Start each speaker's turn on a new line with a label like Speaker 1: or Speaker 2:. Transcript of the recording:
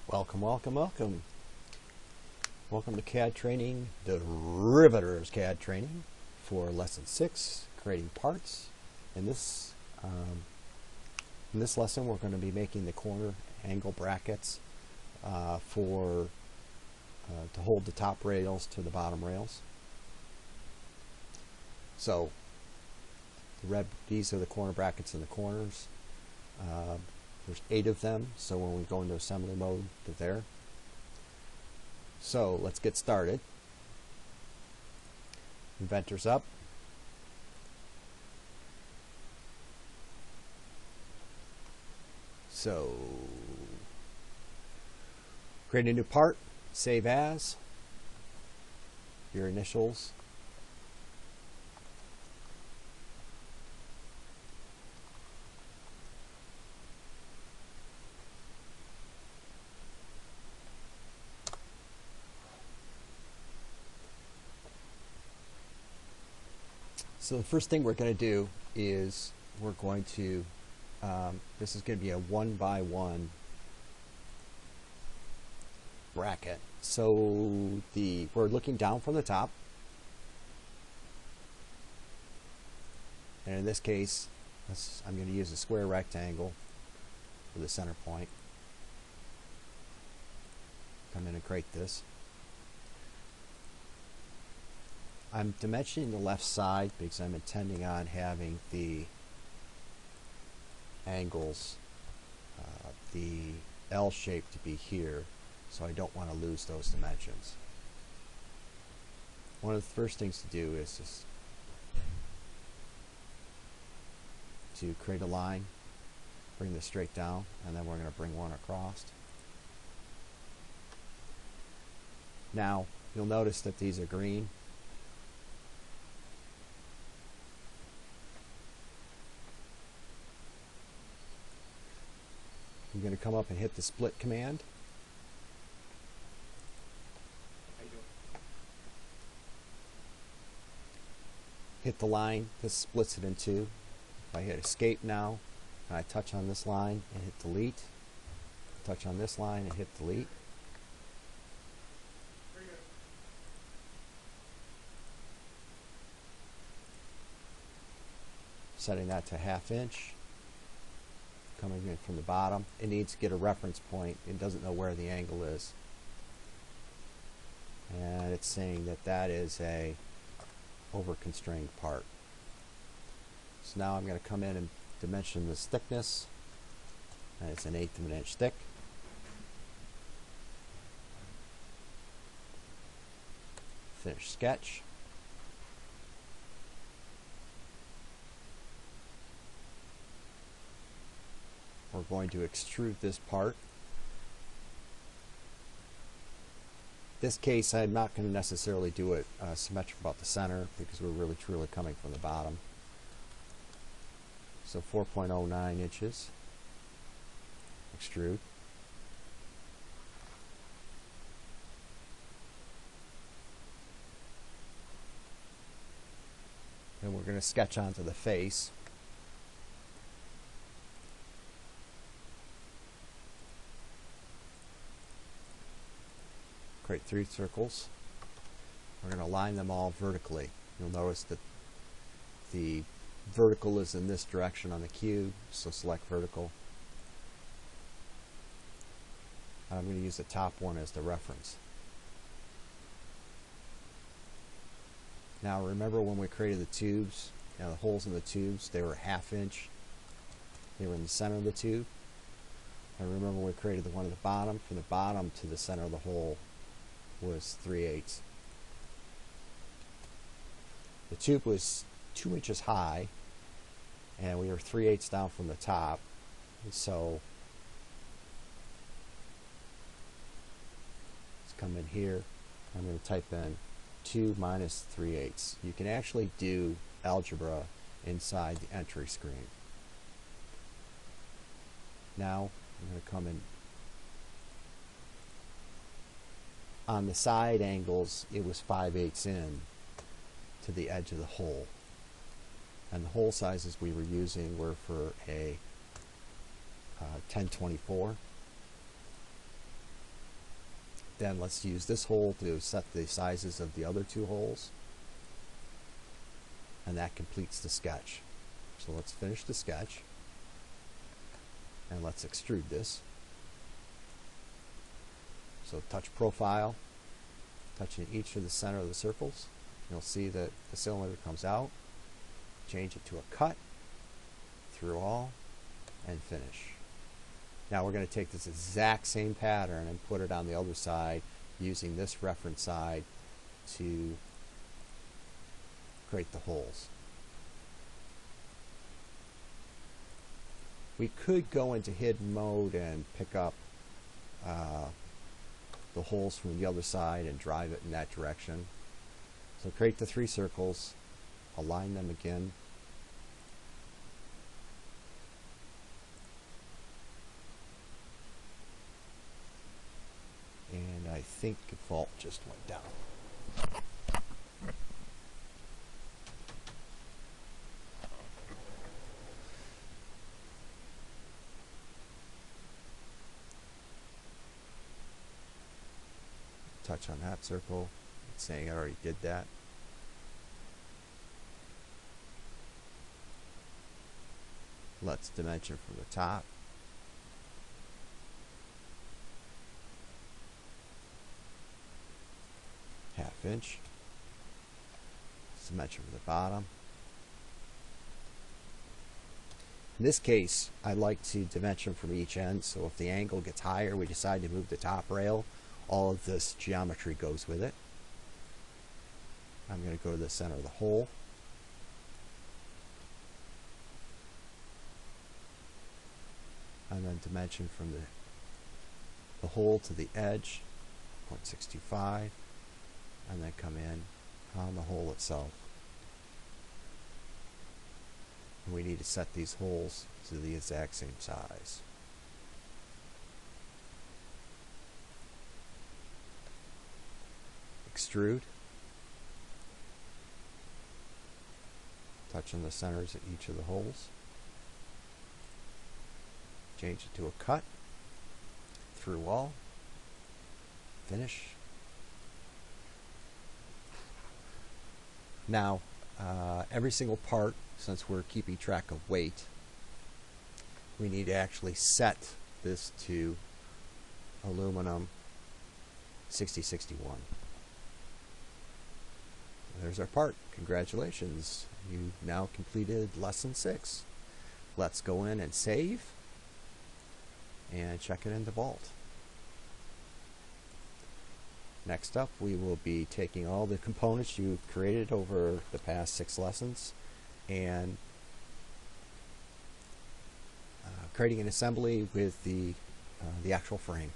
Speaker 1: Welcome, welcome, welcome. Welcome to CAD training, Derivatives CAD training for lesson 6, creating parts. In this lesson, we're going to be making the corner angle brackets to hold the top rails to the bottom rails. So these are the corner brackets in the corners. There's 8 of them, so when we go into assembly mode, they're there. So let's get started. Inventor's up. So create a new part, save as, your initials. So the first thing we're going to do is we're going to, this is going to be a 1x1 bracket. So we're looking down from the top. And in this case, I'm going to use a square rectangle for the center point. Come in and create this. I'm dimensioning the left side because I'm intending on having the angles, the L shape to be here, so I don't want to lose those dimensions. One of the first things to do is just to create a line, bring this straight down, and then we're going to bring one across. Now, you'll notice that these are green. I'm going to come up and hit the split command. Hit the line, this splits it in two. If I hit escape now, and I touch on this line and hit delete, touch on this line and hit delete. Setting that to 1/2 inch. Coming in from the bottom, it needs to get a reference point. It doesn't know where the angle is, and it's saying that that is a over-constrained part. So now I'm going to come in and dimension this thickness, and it's 1/8 of an inch thick. Finish sketch. We're going to extrude this part. This case, I'm not going to necessarily do it symmetrical about the center because we're really truly coming from the bottom. So 4.09 inches. Extrude. And we're going to sketch onto the face. Create 3 circles. We're going to line them all vertically. You'll notice that the vertical is in this direction on the cube, so select vertical. I'm going to use the top one as the reference. Now remember when we created the tubes, the holes in the tubes, they were 1/2 inch. They were in the center of the tube. And remember when we created the one at the bottom, from the bottom to the center of the hole was 3/8. The tube was 2 inches high, and we were 3/8 down from the top. And so let's come in here. I'm going to type in 2 minus 3/8. You can actually do algebra inside the entry screen. Now I'm going to come in. On the side angles, it was 5/8 in to the edge of the hole. And the hole sizes we were using were for a 1024. Then let's use this hole to set the sizes of the other two holes. And that completes the sketch. So let's finish the sketch. And let's extrude this. So touch profile, touching each of the center of the circles. You'll see that the cylinder comes out. Change it to a cut, through all, and finish. Now we're going to take this exact same pattern and put it on the other side using this reference side to create the holes. We could go into hidden mode and pick up the holes from the other side and drive it in that direction. So create the 3 circles, align them again. And I think default just went down. Touch on that circle. It's saying I already did that. Let's dimension from the top. ½ inch. Let's dimension from the bottom. In this case, I like to dimension from each end, so if the angle gets higher, we decide to move the top rail, all of this geometry goes with it. I'm going to go to the center of the hole. And then dimension from the hole to the edge, 0.625, and then come in on the hole itself. And we need to set these holes to the exact same size. Extrude. Touch on the centers of each of the holes. Change it to a cut. Through all. Finish. Now, every single part, since we're keeping track of weight, we need to actually set this to aluminum 6061. There's our part. Congratulations. You've now completed lesson 6. Let's go in and save and check it in the vault. Next up, we will be taking all the components you've created over the past 6 lessons and creating an assembly with the actual frame.